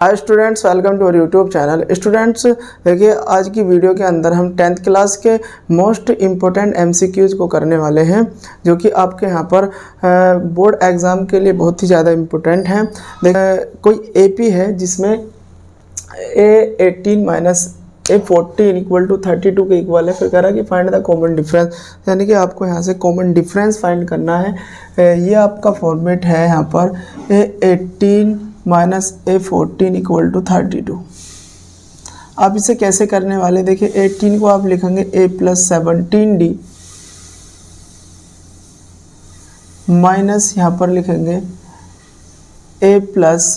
Hi students, welcome to our YouTube channel. Students देखिए, आज की वीडियो के अंदर हम 10th क्लास के मोस्ट इम्पोर्टेंट एमसीक्यूज़ को करने वाले हैं, जो कि आपके यहाँ पर बोर्ड एग्ज़ाम के लिए बहुत ही ज़्यादा इम्पोर्टेंट हैं। कोई एपी है जिसमें A18 minus A14 equal to 32 के इक्वल है। फिर कह रहा है कि फाइंड द कॉमन डिफरेंस, यानी कि आपको यहाँ से कॉमन डिफरेंस फाइंड करना है। ये आपका फॉर्मेट है यहाँ पर A18 minus A14 equal to 32। आप इसे कैसे करने वाले, देखिए 18 को आप लिखेंगे A प्लस 17D माइनस यहाँ पर लिखेंगे A प्लस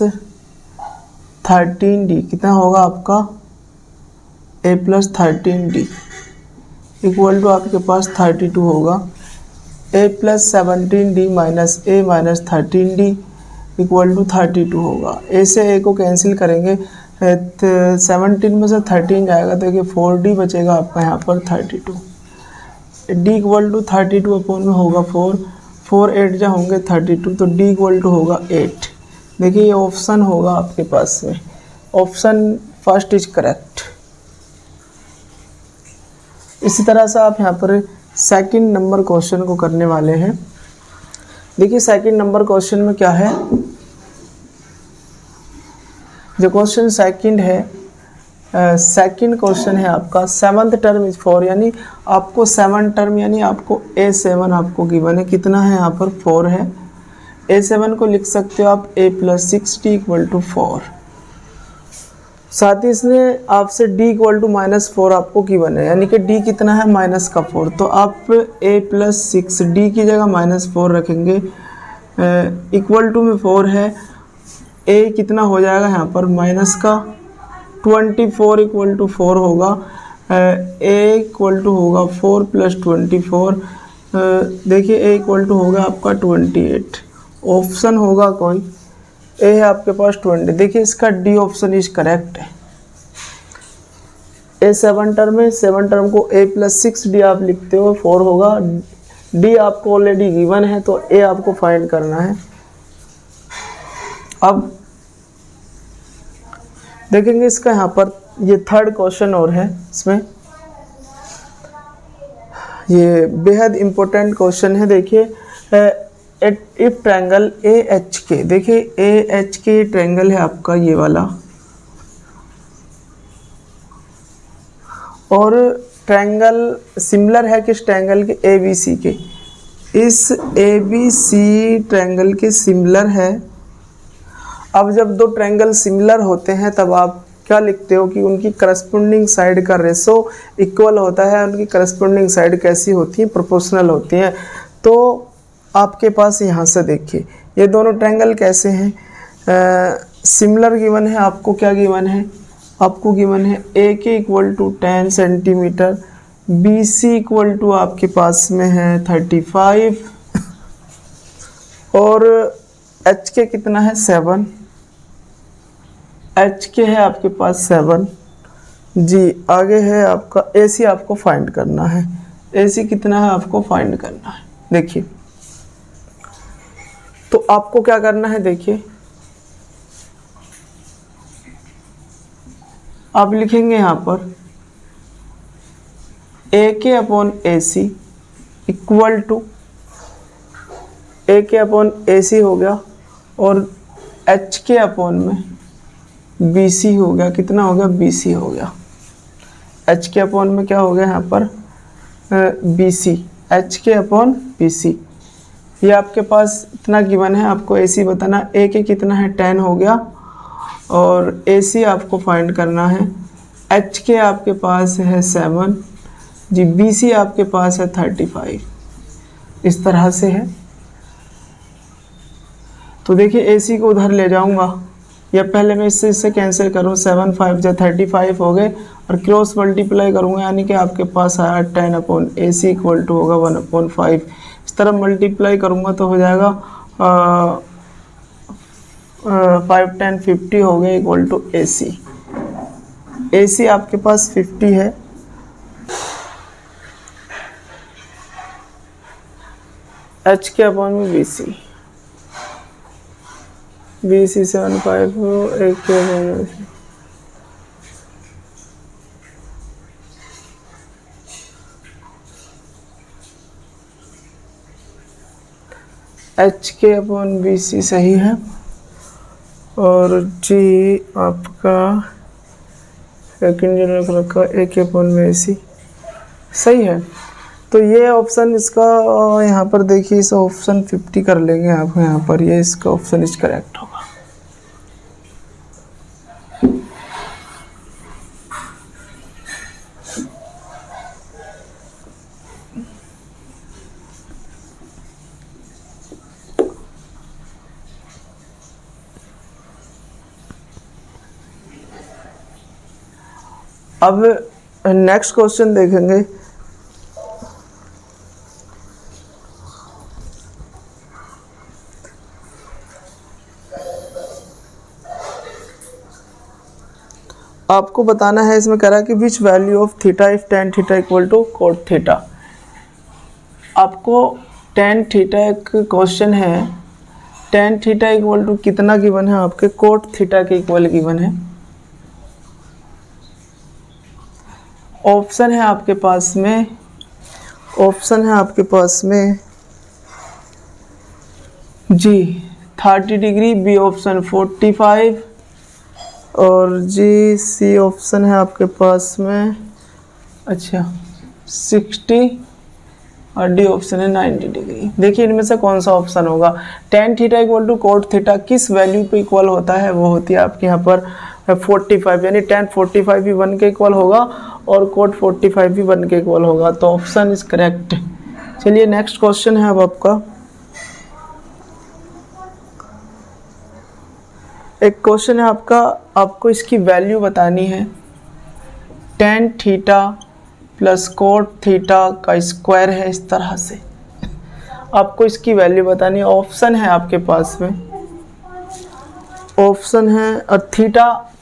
13D। कितना होगा आपका A plus 13D equal to आपके पास 32 होगा। A plus 17D minus A माइनस 13D इक्वल टू 32 होगा। A से A को कैंसिल करेंगे, 17 में से 13 जाएगा तो देखिए 4D बचेगा आपका यहाँ पर 32। D इक्वल टू 32 अपॉन में होगा 4 8 जा होंगे 32, तो D इक्वल टू होगा 8। देखिए ये ऑप्शन होगा आपके पास में, ऑप्शन फर्स्ट इज करेक्ट। इसी तरह से आप यहाँ पर सेकंड नंबर क्वेश्चन को करने वाले हैं। देखिए सेकंड नंबर क्वेश्चन में क्या है, जो क्वेश्चन सेकंड है, सेकंड क्वेश्चन है आपका 7th टर्म इज 4, यानी आपको 7 टर्म यानी आपको A7 आपको गिवन है। कितना है यहाँ पर 4 है। A7 को लिख सकते हो आप A plus 6D equal to 4। साथ ही इसने आपसे D इक्वल टू -4 आपको गिवन है, यानी कि D कितना है माइनस का 4, तो आप A प्लस 6D की जगह -4 रखेंगे। इक्वल टू में 4 है, A कितना हो जाएगा यहाँ पर माइनस का 24 इक्वल टू 4 होगा। A इक्वल टू होगा 4 प्लस 24। देखिए A इक्वल टू होगा आपका 28। ऑप्शन होगा कोई A है आपके पास 20। देखिए इसका D ऑप्शन इज करेक्ट है। A 7 टर्म है, 7 टर्म को A प्लस 6D आप लिखते हो 4 होगा। D आपको ऑलरेडी गिवन है तो A आपको फाइंड करना है। अब देखेंगे इसका यहाँ पर ये थर्ड क्वेश्चन और है, इसमें ये बेहद इम्पोर्टेंट क्वेश्चन है। देखिए इफ ट्रायंगल AHK, देखिए AHK ट्रायंगल है आपका ये वाला, और ट्रायंगल सिमिलर है किस ट्रायंगल के ABC के, इस ABC ट्रायंगल के सिमिलर है। अब जब दो ट्रायंगल सिमिलर होते हैं तब आप क्या लिखते हो कि उनकी करस्पॉन्डिंग साइड का रेशो इक्वल होता है। उनकी करस्पॉन्डिंग साइड कैसी होती है, प्रोपोर्शनल होती हैं। तो आपके पास यहाँ से देखिए ये दोनों ट्रायंगल कैसे हैं, सिमिलर गिवन है। आपको क्या गिवन है, आपको गिवन है AK equal to 10 centimetre, BC equal to आपके पास में है 35 और HK कितना है 7। HK है आपके पास 7 जी। आगे है आपका AC, आपको फाइंड करना है। AC कितना है आपको फाइंड करना है। देखिए तो आपको क्या करना है, देखिए आप लिखेंगे यहाँ पर AK upon AC equal to AK upon AC हो गया और HK अपॉन में BC हो गया। कितना हो गया, BC हो गया। HK अपॉन में क्या हो गया यहाँ पर BC, HK अपॉन BC। ये आपके पास इतना गिवन है, आपको AC बताना। AK कितना है 10 हो गया और AC आपको फाइंड करना है। HK आपके पास है 7 जी, BC आपके पास है 35। इस तरह से है। तो देखिए AC को उधर ले जाऊंगा या पहले मैं इससे कैंसिल करूँ, 7 5 जा 35 हो गए और क्रॉस मल्टीप्लाई करूँगा, यानी कि आपके पास आया 10 अपॉन AC इक्वल टू होगा 1 अपॉन 5। इस तरह मल्टीप्लाई करूँगा तो हो जाएगा 5 10 50 हो गए इक्वल टू AC। AC आपके पास 50 है, HK अपॉन में BC। BC 7 एक के एच के अपॉन BC सही है, और जी आपका सेकंड जो रख रखा ए के अपॉन में AC सही है। तो ये ऑप्शन इसका यहाँ पर देखिए, इस ऑप्शन 50 कर लेंगे आप यहाँ पर, ये इसका ऑप्शन इज करेक्ट होगा। अब नेक्स्ट क्वेश्चन देखेंगे। आपको बताना है, इसमें कह रहा है कि which value of theta if tan theta equal to cot theta. आपको टेन थीटा एक क्वेश्चन है, टेन थीटा इक्वल टू कितना गिवन है आपके, कोट थीटा के इक्वल गिवन है। ऑप्शन है आपके पास में, ऑप्शन है आपके पास में जी 30 डिग्री, बी ऑप्शन 45 और जी सी ऑप्शन है आपके पास में अच्छा 60 और डी ऑप्शन है 90 डिग्री। देखिए इनमें से कौन सा ऑप्शन होगा। Tan theta equal to cot theta किस वैल्यू पे इक्वल होता है, वो होती है आपके यहाँ पर 45, यानी टेन 45 भी 1 के इक्वल होगा और कोट 45 भी 1 के इक्वल होगा, तो ऑप्शन इज करेक्ट। चलिए नेक्स्ट क्वेश्चन है अब आपका, एक क्वेश्चन है आपका, आपको इसकी वैल्यू बतानी है। Tan theta plus cot theta का स्क्वायर है, इस तरह से आपको इसकी वैल्यू बतानी है। ऑप्शन है आपके पास में, ऑप्शन है और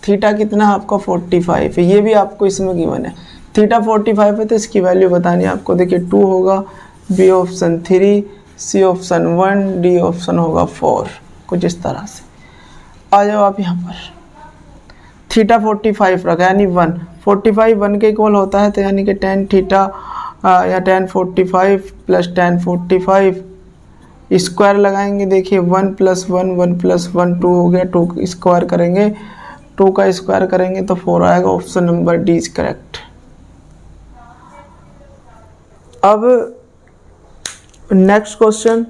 थीटा कितना है आपका 45 है, ये भी आपको इसमें गिवन है। थीटा 45 है तो इसकी वैल्यू बतानी है आपको। देखिए 2 होगा, B option 3, C option 1, D option होगा 4, कुछ इस तरह से। आ जाओ आप यहाँ पर, थीटा 45 रखा यानी 1, 45 1 के इक्वल होता है, तो यानी कि टेन थीटा या टेन 45 प्लस टेन 45 स्क्वायर लगाएंगे। देखिए 1 + 1 1 + 1 2 हो गया, 2 स्क्वायर करेंगे, 2 का स्क्वायर करेंगे तो 4 आएगा। Option number D is correct. अब नेक्स्ट क्वेश्चन,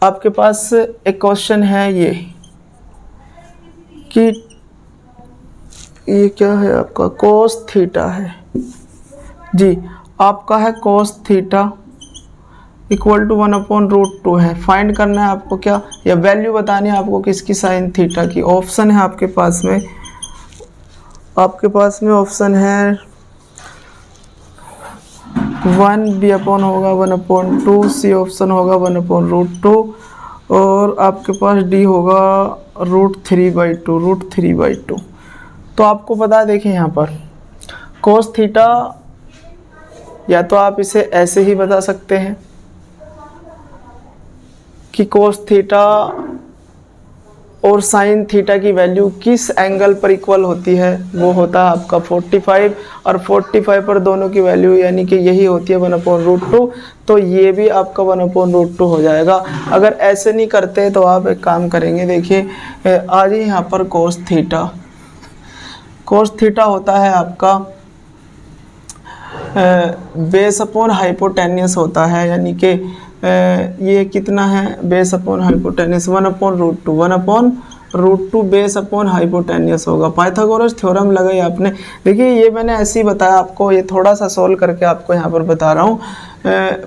आपके पास एक क्वेश्चन है ये कि ये क्या है आपका, कोस थीटा है जी, आपका है कोस थीटा इक्वल टू 1/√2 है। फाइंड करना है आपको क्या, या वैल्यू बतानी है आपको किसकी, साइन थीटा की। ऑप्शन है आपके पास में, ऑप्शन है 1, बी अपॉन होगा 1/2, सी ऑप्शन होगा 1/√2 और आपके पास डी होगा √3/2। तो आपको पता है, देखिए यहाँ पर कोस थीटा, या तो आप इसे ऐसे ही बता सकते हैं कि कोस थीटा और साइन थीटा की वैल्यू किस एंगल पर इक्वल होती है, वो होता है आपका 45, और 45 पर दोनों की वैल्यू यानी कि यही होती है 1/√2, तो ये भी आपका 1/√2 हो जाएगा। अगर ऐसे नहीं करते तो आप एक काम करेंगे, देखिए आज ही यहाँ पर कोस थीटा होता है आपका बेस अपॉन हाइपोटेन्यूस होता है, यानी कि ये कितना है, base upon hypotenuse 1/√2 base upon hypotenuse होगा। पाइथागोरस थ्योरम लगाई आपने। देखिए ये मैंने ऐसे ही बताया आपको, ये थोड़ा सा सोल्व करके आपको यहाँ पर बता रहा हूँ।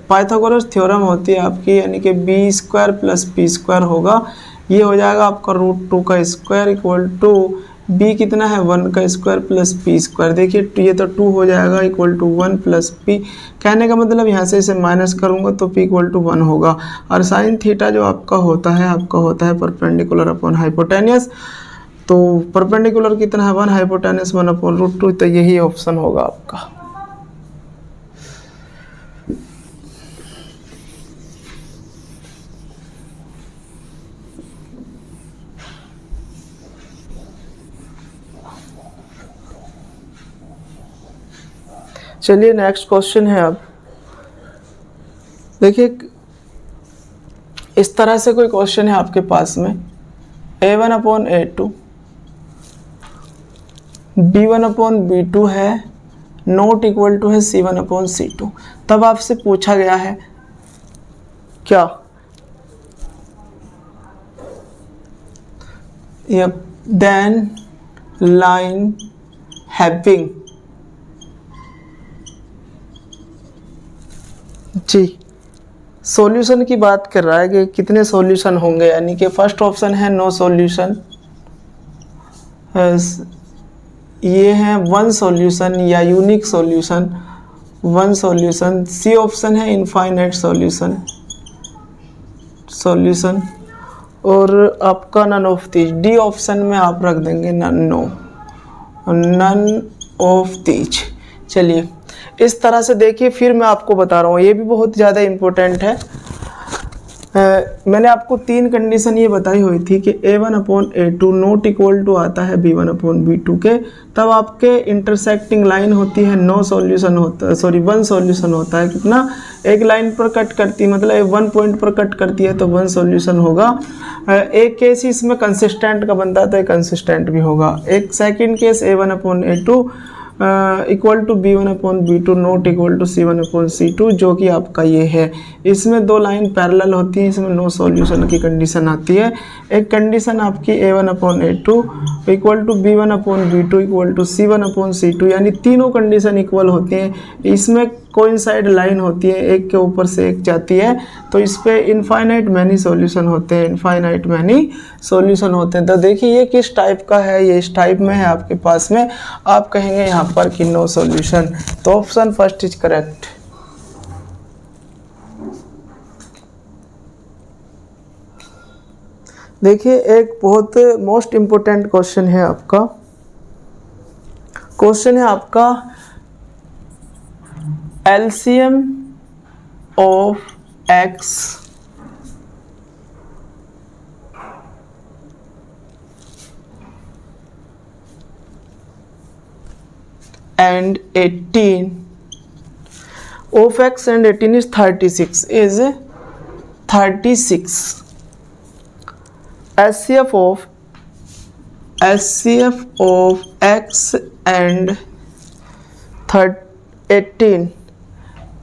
पाइथागोरस थ्योरम होती है आपकी, यानी कि b² + p² होगा, ये हो जाएगा आपका √2 का स्क्वायर इक्वल टू b कितना है 1 का स्क्वायर प्लस p²। देखिए ये तो 2 हो जाएगा इक्वल टू 1 + p। कहने का मतलब यहाँ से इसे माइनस करूँगा तो p = 1 होगा। और साइन थीटा जो आपका होता है परपेंडिकुलर अपॉन हाइपोटेन्यूस। तो परपेंडिकुलर कितना है 1, हाइपोटेन्यूस 1/√2, तो यही ऑप्शन होगा आपका। चलिए नेक्स्ट क्वेश्चन है। अब देखिए इस तरह से कोई क्वेश्चन है आपके पास में, A1/A2 B1/B2 है, नॉट इक्वल टू है C1/C2। तब आपसे पूछा गया है क्या, देन लाइन हैविंग, जी सॉल्यूशन की बात कर रहा है कि कितने सॉल्यूशन होंगे, यानी कि फर्स्ट ऑप्शन है नो सॉल्यूशन, ये है वन सॉल्यूशन या unique solution, one solution. C option है इनफाइनाइट सॉल्यूशन, सॉल्यूशन, और आपका none of these. D option में आप रख देंगे नन ऑफ दीज। चलिए इस तरह से देखिए, फिर मैं आपको बता रहा हूँ, ये भी बहुत ज़्यादा इम्पोर्टेंट है। मैंने आपको 3 कंडीशन ये बताई हुई थी कि A1/A2 नॉट इक्वल टू आता है B1/B2 के, तब आपके इंटरसेक्टिंग लाइन होती है नो सॉल्यूशन होता है, सॉरी वन सॉल्यूशन होता है। कितना, एक लाइन पर कट करती है, मतलब 1 पॉइंट पर कट करती है तो वन सॉल्यूशन होगा। एक केस इसमें कंसिस्टेंट का बनता है तो एक कंसिस्टेंट भी होगा। एक second case A1/A2 equal to B1/B2 not equal to C1/C2, जो कि आपका ये है। इसमें 2 लाइन पैरेलल होती है, इसमें नो सॉल्यूशन की कंडीशन आती है। एक कंडीशन आपकी A1/A2 equal to B1/B2 equal to C1/C2, यानी तीनों कंडीशन इक्वल होती हैं। इसमें कोइंसाइड लाइन होती है, एक के ऊपर से एक जाती है, तो इस पे इनफाइनाइट मैनी सॉल्यूशन होते हैं, इनफाइनाइट मैनी सॉल्यूशन होते हैं। तो देखिए ये किस टाइप का है, ये इस टाइप में है आपके पास में, आप कहेंगे यहाँ पर कि नो सॉल्यूशन। तो ऑप्शन फर्स्ट इज करेक्ट। देखिए एक बहुत मोस्ट इम्पोर्टेंट क्वेश्चन है आपका, क्वेश्चन है आपका LCM of X and 18 of X and 18 is 36, is 36. HCF of X and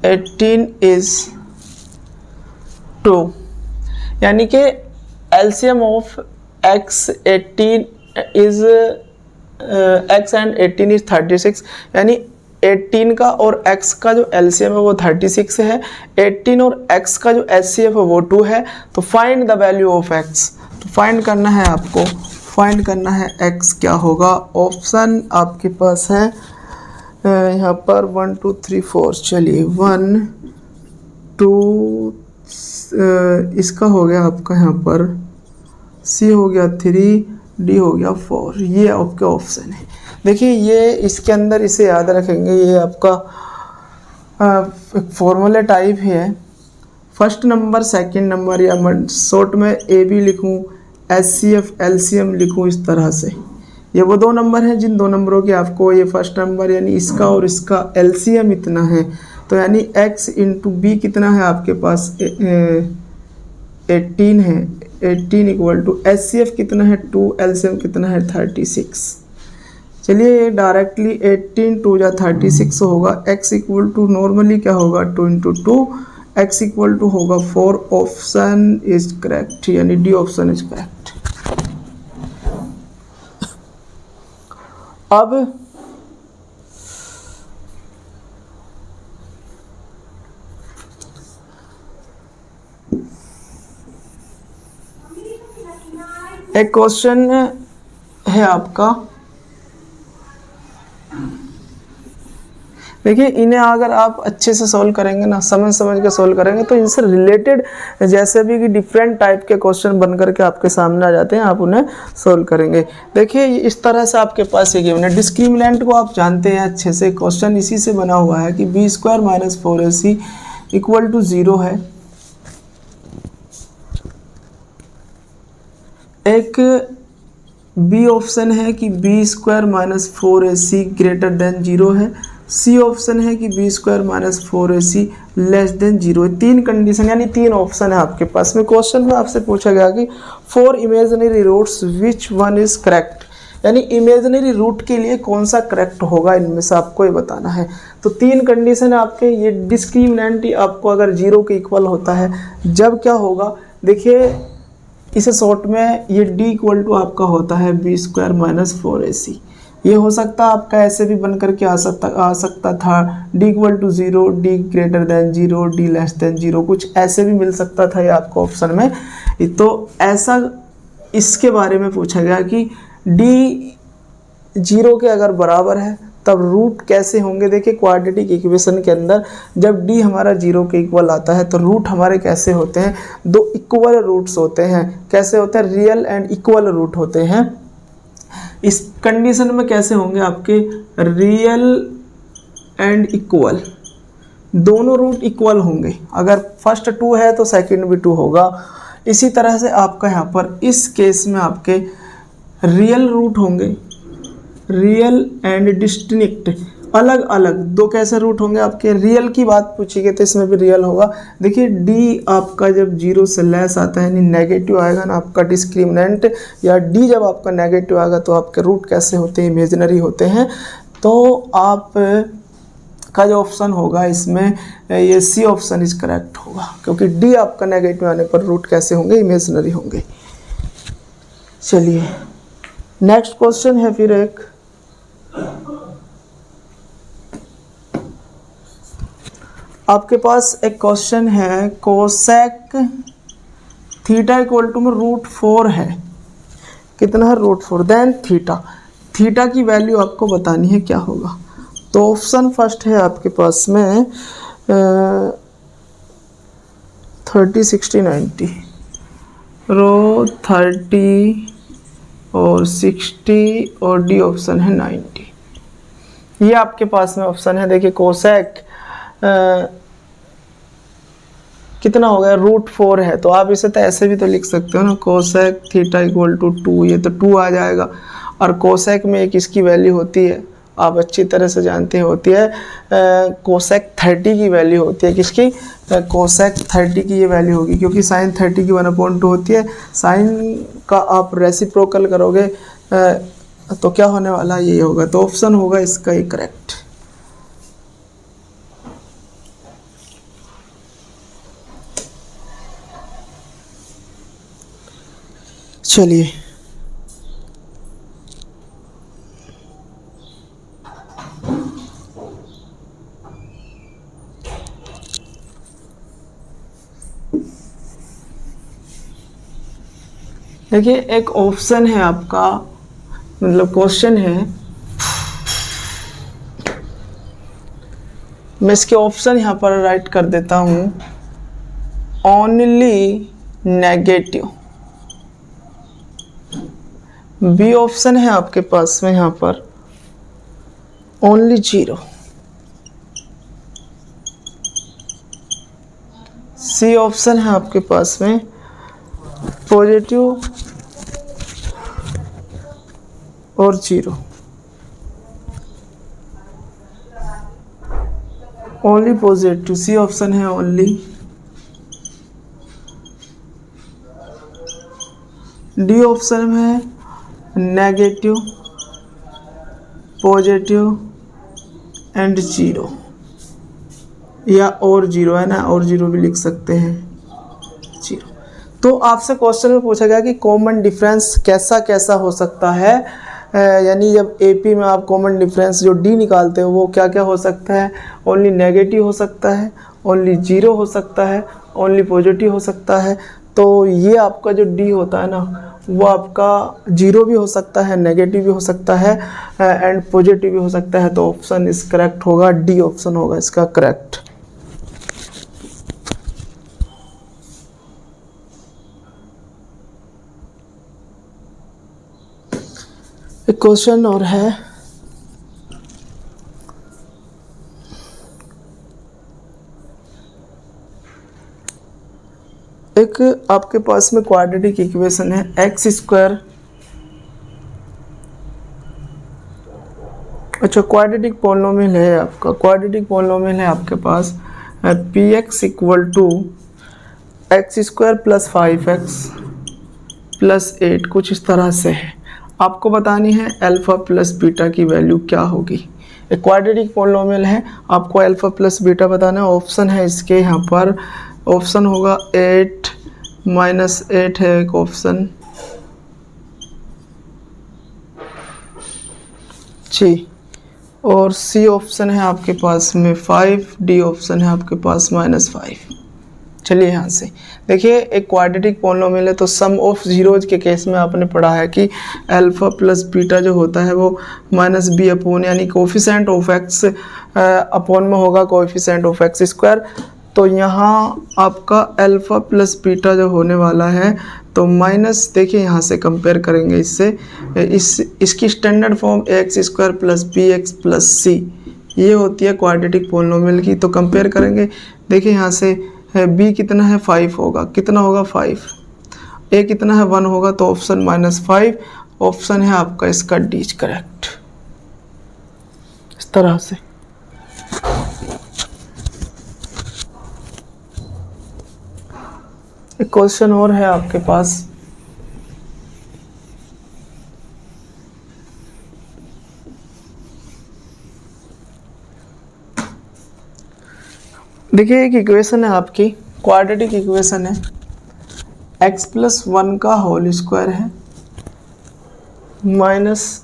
18 is 2, यानी कि LCM of X 18 is X and 18 is 36, यानी 18 का और X का जो LCM है वो 36 है, 18 और X का जो HCF है वो 2 है। तो find the value of X, तो फाइंड करना है आपको, फाइंड करना है X क्या होगा। ऑप्शन आपके पास है यहाँ पर 1 2 3 4, चलिए 1 2 इसका हो गया आपका यहाँ पर, C हो गया 3, D हो गया 4, ये आपके ऑप्शन है। देखिए ये इसके अंदर इसे याद रखेंगे, ये आपका एक फॉर्मूला टाइप है, फर्स्ट नंबर सेकंड नंबर, या शॉर्ट में AB लिखूँ, HCF LCM लिखूँ, इस तरह से। ये वो 2 नंबर हैं जिन 2 नंबरों के आपको ये फर्स्ट नंबर यानी इसका और इसका LCM इतना है, तो यानी X इंटू B कितना है आपके पास 18 है, 18 इक्वल टू HCF कितना है 2, LCM कितना है 36। चलिए ये डायरेक्टली 18 2 या 36 होगा। X इक्वल टू नॉर्मली क्या होगा 2 इंटू 2, X इक्वल टू होगा 4। ऑप्शन इज करेक्ट, यानी डी ऑप्शन इज करेक्ट। अब एक क्वेश्चन है आपका, देखिए इन्हें अगर आप अच्छे से सॉल्व करेंगे ना, समझ के सॉल्व करेंगे, तो इनसे रिलेटेड जैसे भी कि डिफरेंट टाइप के क्वेश्चन बन करके आपके सामने आ जाते हैं, आप उन्हें सॉल्व करेंगे। देखिए इस तरह से आपके पास ये गिवन है, डिस्क्रिमिनेंट को आप जानते हैं अच्छे से, क्वेश्चन इसी से बना हुआ है कि B² - 4AC इक्वल टू 0 है। एक बी ऑप्शन है कि B² - 4AC ग्रेटर देन 0 है, सी ऑप्शन है कि B square minus 4ac less than 0। 3 condition यानी 3 ऑप्शन है आपके पास में। क्वेश्चन में आपसे पूछा गया कि for imaginary roots which one is correct, यानी इमेजिनरी रूट के लिए कौन सा करेक्ट होगा, इनमें से आपको ये बताना है। तो 3 कंडीशन है आपके। ये डिस्क्रिमिनेंट आपको अगर 0 के इक्वल होता है, जब क्या होगा देखिए, इसे शॉर्ट में ये d इक्वल टू आपका होता है बी स्क्वायर माइनस 4ac। ये हो सकता आपका ऐसे भी बन करके आ सकता था d equal to 0, d greater than 0, d less than 0, कुछ ऐसे भी मिल सकता था ये आपको ऑप्शन में। तो ऐसा इसके बारे में पूछा गया कि d 0 के अगर बराबर है तब रूट कैसे होंगे। देखिए क्वाड्रेटिक इक्वेशन के अंदर जब d हमारा 0 के इक्वल आता है तो रूट हमारे कैसे होते हैं, 2 इक्वल रूट्स होते हैं। कैसे होते हैं, रियल एंड इक्वल रूट होते हैं। इस कंडीशन में कैसे होंगे आपके, रियल एंड इक्वल, दोनों रूट इक्वल होंगे। अगर फर्स्ट 2 है तो सेकंड भी 2 होगा। इसी तरह से आपका यहाँ पर इस केस में आपके रियल रूट होंगे, रियल एंड डिस्टिंक्ट, अलग अलग 2 कैसे रूट होंगे आपके। रियल की बात पूछी गई तो इसमें भी रियल होगा। देखिए d आपका जब 0 से लेस आता है यानी नेगेटिव आएगा ना आपका डिस्क्रिमिनेंट, या d जब आपका नेगेटिव आएगा तो आपके रूट कैसे होते हैं, इमेजिनरी होते हैं। तो आप का जो ऑप्शन होगा इसमें ये सी ऑप्शन इज करेक्ट होगा, क्योंकि d आपका नेगेटिव आने पर रूट कैसे होंगे, इमेजिनरी होंगे। चलिए नेक्स्ट क्वेश्चन है फिर एक, आपके पास एक क्वेश्चन है कोसेक थीटा इक्वल टू में √4 है। कितना है, √4, देन थीटा की वैल्यू आपको बतानी है क्या होगा। तो ऑप्शन फर्स्ट है आपके पास में 30 60 90, रो 30 और 60 और डी ऑप्शन है 90। ये आपके पास में ऑप्शन है। देखिए कोसेक कितना हो गया, √4 है, तो आप इसे तो ऐसे भी तो लिख सकते हो ना, कोसेक थीटा इक्वल टू 2, ये तो 2 आ जाएगा। और कोसेक में एक इसकी वैल्यू होती है, आप अच्छी तरह से जानते हैं, होती है कोसेक 30 की वैल्यू होती है। किसकी, कोसेक 30 की ये वैल्यू होगी, क्योंकि साइन 30 की 1/2 होती है। साइन का आप रेसिप्रोकल करोगे तो क्या होने वाला, ये होगा। तो ऑप्शन होगा इसका ही करेक्ट। चलिए देखिए, एक ऑप्शन है आपका, मतलब क्वेश्चन है, मैं इसके ऑप्शन यहाँ पर राइट कर देता हूँ, ओनली नेगेटिव। बी ऑप्शन है आपके पास में यहाँ पर ओनली 0। सी ऑप्शन है आपके पास में पॉजिटिव और 0। ओनली पॉजिटिव, सी ऑप्शन है ओनली। डी ऑप्शन में है नेगेटिव, पॉजिटिव एंड 0, या और 0 है ना, और 0 भी लिख सकते हैं 0। तो आपसे क्वेश्चन में पूछा गया कि कॉमन डिफरेंस कैसा कैसा हो सकता है, यानी जब एपी में आप कॉमन डिफरेंस जो डी निकालते हो वो क्या क्या हो सकता है। ओनली नेगेटिव हो सकता है, ओनली 0 हो सकता है, ओनली पॉजिटिव हो सकता है। तो ये आपका जो डी होता है ना, वो आपका 0 भी हो सकता है, नेगेटिव भी हो सकता है एंड पॉजिटिव भी हो सकता है। तो ऑप्शन इस करेक्ट होगा, डी ऑप्शन होगा इसका करेक्ट। एक क्वेश्चन और है, एक आपके पास में क्वाड्रेटिक इक्वेशन है x² अच्छा, क्वाड्रेटिक पॉलिनोमियल है आपका, क्वाड्रेटिक पॉलिनोमियल है आपके पास p x equal to x square plus 5x plus 8, कुछ इस तरह से है। आपको बतानी है अल्फ़ा प्लस बीटा की वैल्यू क्या होगी। एक क्वाड्रेटिक पॉलिनोमियल है, आपको अल्फ़ा प्लस बीटा बताना है। ऑप्शन है इसके यहाँ पर, ऑप्शन होगा 8 -8 है एक ऑप्शन जी, और सी ऑप्शन है आपके पास में 5, डी ऑप्शन है आपके पास -5। चलिए यहाँ से देखिए, एक क्वाड्रेटिक पॉलिनोमियल है तो सम ऑफ जीरोज के केस में आपने पढ़ा है कि अल्फ़ा प्लस बीटा जो होता है वो -b अपॉन, यानी कोफिशेंट ऑफ x अपॉन में होगा कोफिशेंट ऑफ x स्क्वायर। तो यहाँ आपका अल्फ़ा प्लस बीटा जो होने वाला है तो माइनस, देखिए यहाँ से कंपेयर करेंगे इससे, इसकी standard form x square plus b x plus c, ये होती है क्वाड्रेटिक पॉलिनोमियल की। तो कंपेयर करेंगे, देखिए यहाँ से b कितना है 5 होगा, कितना होगा 5, a कितना है 1 होगा, तो ऑप्शन -5 ऑप्शन है आपका इसका डी करेक्ट। इस तरह से एक क्वेश्चन और है आपके पास, देखिए एक इक्वेशन है आपकी, क्वाड्रेटिक इक्वेशन है, x प्लस 1 का होल स्क्वायर है माइनस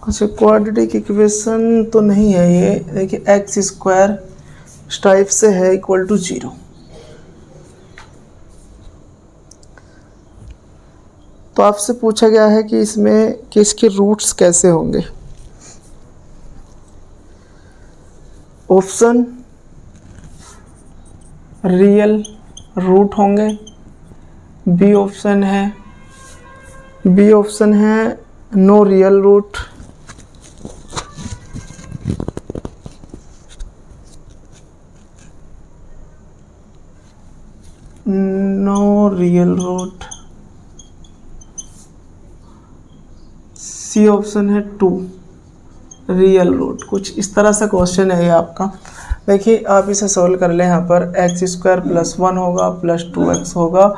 अच्छा, क्वाड्रेटिक इक्वेशन तो नहीं है ये, देखिए एक्स स्क्वायर इस टाइप से है इक्वल टू 0। तो आपसे पूछा गया है कि इसमें कि इसके रूट्स कैसे होंगे। ऑप्शन रियल रूट होंगे, बी ऑप्शन है no real root, no real root, C option है 2 रियल रूट। कुछ इस तरह से क्वेश्चन है ये आपका। देखिए आप इसे सॉल्व कर लें, यहाँ पर एक्स स्क्वायर प्लस 1 होगा प्लस 2x होगा,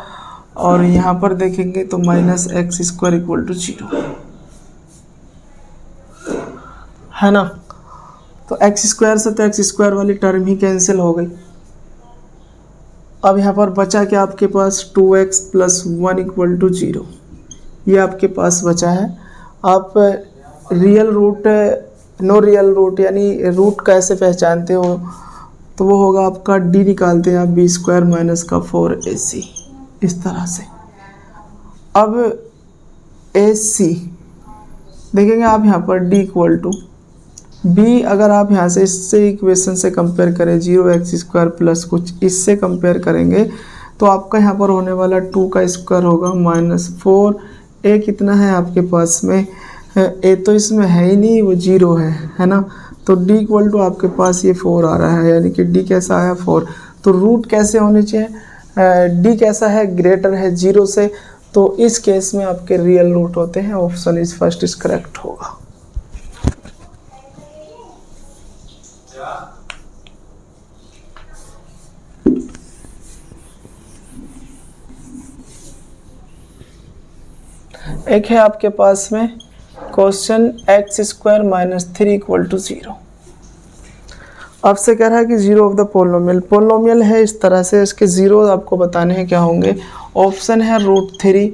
और यहाँ पर देखेंगे तो minus x square equal to 0 है ना। तो एक्स स्क्वायर से तो एक्स स्क्वायर वाली टर्म ही कैंसिल हो गई। अब यहाँ पर बचा क्या आपके पास 2x प्लस 1 इक्वल टू 0, ये आपके पास बचा है। आप real root no real root यानी रूट कैसे पहचानते हो, तो वो होगा आपका d निकालते हैं आप बी स्क्वायर माइनस का 4ac, इस तरह से। अब ac देखेंगे आप यहाँ पर d इक्वल टू b, अगर आप यहाँ से इससे इक्वेशन से कंपेयर करें 0x स्क्वायर प्लस कुछ इससे कंपेयर करेंगे तो आपका यहाँ पर होने वाला 2 का स्क्वायर होगा -4। a कितना है आपके पास में, a तो इसमें है ही नहीं, वो 0 है ना। तो d इक्वल टू आपके पास ये 4 आ रहा है, यानी कि d कैसा आया 4। तो रूट कैसे होने चाहिए, d कैसा है ग्रेटर है 0 से, तो इस केस में आपके रियल रूट होते हैं। Option is first is correct होगा। एक है आपके पास में question x square minus 3 equal to 0। आपसे कह रहा है कि 0 ऑफ द पोलिनोमियल है इस तरह से, इसके 0 आपको बताने हैं क्या होंगे। ऑप्शन है √3,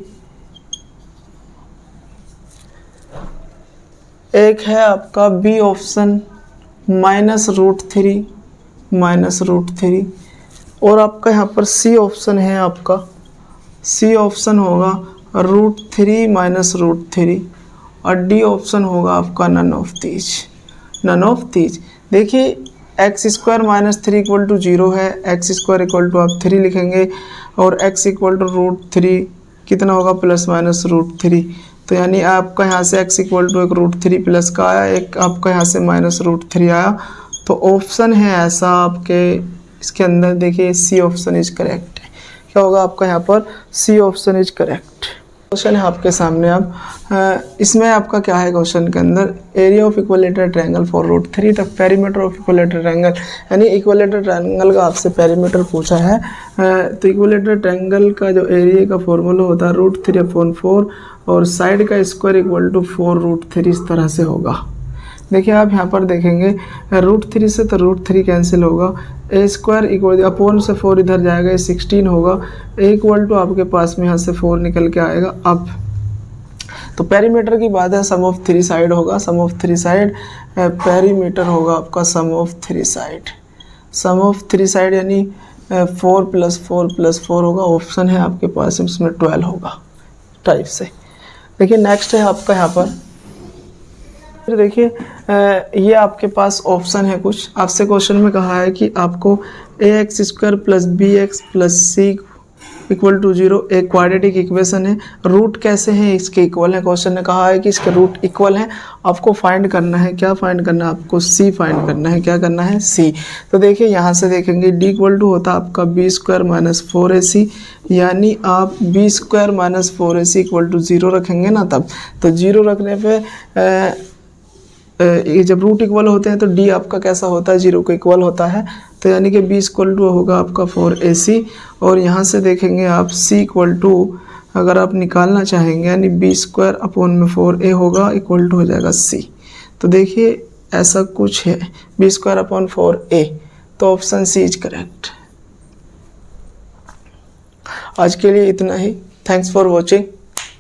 एक है आपका बी ऑप्शन -√3, और आपका यहाँ पर सी ऑप्शन है, आपका सी ऑप्शन होगा √3 - √3, और डी ऑप्शन होगा आपका नन ऑफ दीज। देखिए x square minus 3 equal to 0 है, एक्स स्क्वायर इक्वल टू आप 3 लिखेंगे, और x इक्वल टू √3 कितना होगा +-√3। तो यानी आपका यहाँ से x इक्वल टू एक √3 प्लस का आया, एक आपका यहाँ से -√3 आया। तो ऑप्शन है ऐसा आपके इसके अंदर, देखिए सी ऑप्शन इज करेक्ट है। क्या होगा आपका यहाँ पर, C option is correct. Question है आपके सामने। अब इसमें आपका क्या है क्वेश्चन के अंदर, area of equilateral triangle for root 3 तक पेरीमीटर ऑफ इक्विलेटरल ट्रायंगल, यानी इक्विलेटरल ट्रायंगल का आपसे पेरीमीटर पूछा है। तो इक्विलेटरल ट्रायंगल का जो एरिया का फॉर्मूला होता है √3/4 और साइड का स्क्वायर इक्वल टू 4√3, इस तरह से होगा। देखिए आप यहाँ पर देखेंगे √3 से तो √3 कैंसिल होगा, ए स्क्वायर इक्वल अपॉन से 4 इधर जाएगा, ये 16 होगा, ए इक्वल टू आपके पास में यहाँ से 4 निकल के आएगा। अब तो पेरीमीटर की बात है, सम ऑफ 3 साइड होगा, सम ऑफ 3 साइड पेरीमीटर होगा आपका sum of 3 side, sum of 3 side यानी 4 + 4 + 4 होगा। ऑप्शन है आपके पास इसमें 12 होगा टाइप से। देखिए नेक्स्ट है आपका यहाँ पर, देखिए ये आपके पास ऑप्शन है कुछ। आपसे क्वेश्चन में कहा है कि आपको ax² + bx + c equal to 0 एक क्वाड्रेटिक इक्वेशन है, रूट कैसे हैं इसके इक्वल है। क्वेश्चन ने कहा है कि इसके रूट इक्वल हैं, आपको फाइंड करना है, क्या फाइंड करना है आपको, c फाइंड करना है। क्या करना है, c। तो देखिए यहाँ से देखेंगे d इक्वल टू होता है आपका b² - 4ac, यानी आप b² - 4ac इक्वल टू 0 रखेंगे ना, तब तो 0 रखने पे ये जब रूट इक्वल होते हैं तो d आपका कैसा होता है, 0 को इक्वल होता है। तो यानी कि b इक्वल टू होगा आपका 4ac, और यहाँ से देखेंगे आप c इक्वल टू अगर आप निकालना चाहेंगे यानी b² / 4a होगा इक्वल टू हो जाएगा c। तो देखिए ऐसा कुछ है b² / 4a, तो ऑप्शन सी इज करेक्ट। आज के लिए इतना ही, थैंक्स फॉर वॉचिंग।